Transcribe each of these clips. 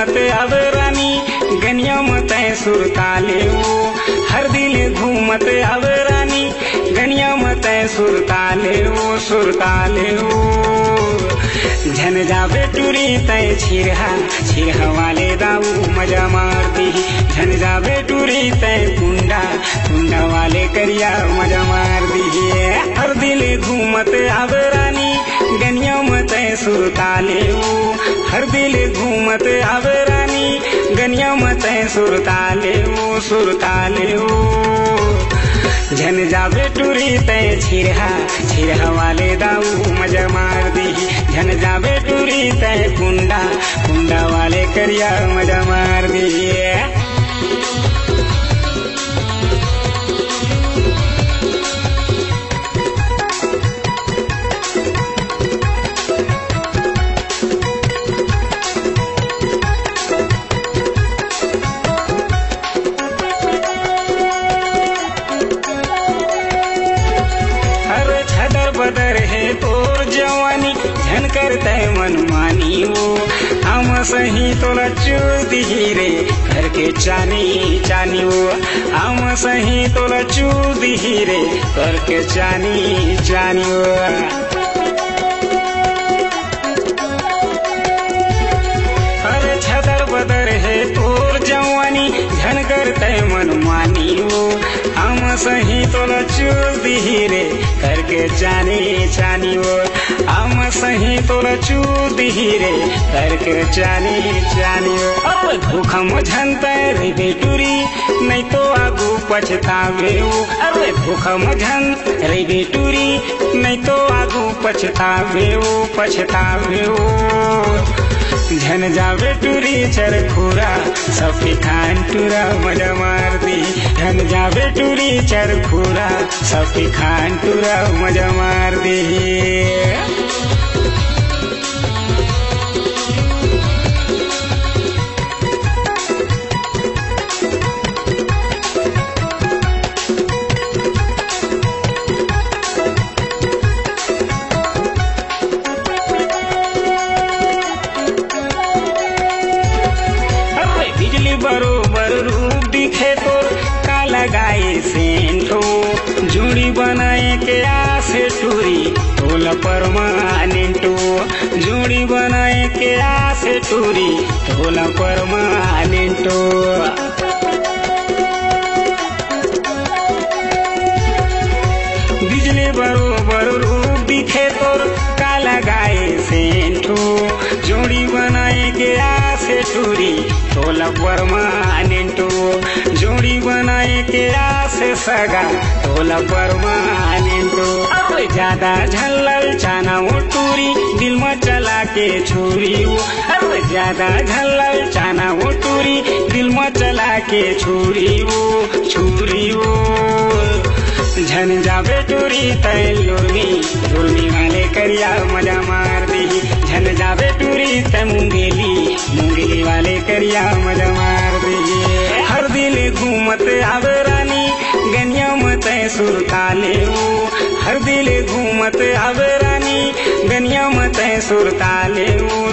घूमत अब रानी गनिया मत सुरताले वो। हर दिल घूमत अब रानी गनिया मत सुरताले वो सुरताले वो। झन जाबे टूरी तय छिरहा वाले दाऊ मजा मारती। झन जाबे टूरी तय कुंडा वाले करिया मजा मार दी। हर दिल घूमत अब रानी गनिया मत सुरताले वो। हर दिल घूमत अब रानी गनिया मत सुरताले वो सुरताले वो। झन जाबे टूरी तय छिरहा वाले दाऊ मजा मार दी। झन जाबे टूरी तय कुंडा वाले करिया मजा मार दी। बदर है तोर जवानी झन करते मनमानी वो। हम सही तोला चूस दी रे करके चानी वो। हम सही तोला चूस दी रे करके चानी वो। अरे छदर बदर है तोर जवानी झन करते मनमानी वो। हम सही तोला चूस दी रे करके चानी वो। हम सही तोला चूस दी रे करके चानी वो। अब भूखम झनता रे बेटूरी नहीं तो आगू पछतावे वो। अरे भूखम झन रे बेटूरी नहीं तो आगू पछतावे वो। झन जाबे टूरी चरखुरा सफी खान टूरा मजा मार दी। झन जाबे टूरी चरखुरा सफी खान टूरा मजा मार दी। बरोबर रूप दिखे तोर का लगाए सेंटो। जुड़ी बनाए के आसे टूरी तोला परमानेंटो। जुड़ी बनाए के आसे टूरी तोला परमानेंटो। बिजली बरोबर रूप दिखे तोर का लगाए सेंटो। जोड़ी बनाए के आसे टूरी तोला परमानेंटो। जोड़ी बनाए के आसे सगा तोला परमानेंटो। अब ज्यादा झल्लल चाना वो टूरी दिल में चला के छुरी वो। अब ज्यादा झल्लल चाना वो टूरी दिल में चला के छुरी वो। झन जाबे टूरी तय लुर्मी वाले करिया मजा मार दी। झन जाबे टूरी तय मुंगेली वाले करिया मजा मार दी। हर दिल घूमत अब रानी गनिया मत सुरताले वो। हर दिल घूमत अब रानी गनिया मत सुरताले वो।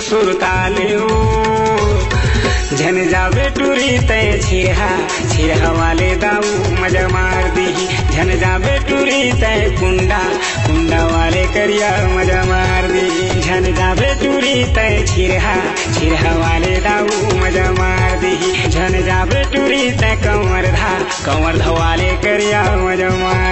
झन जाबे टूरी तय छिरहा वाले दाऊ मजा मार दी। झन जाबे टूरी तय कुंडा वाले करिया मजा मार दी। झन जाबे टूरी तय छिरहा वाले दाऊ मजा मार दी। झन जाबे टूरी तय कंवर वाले करिया मजा मार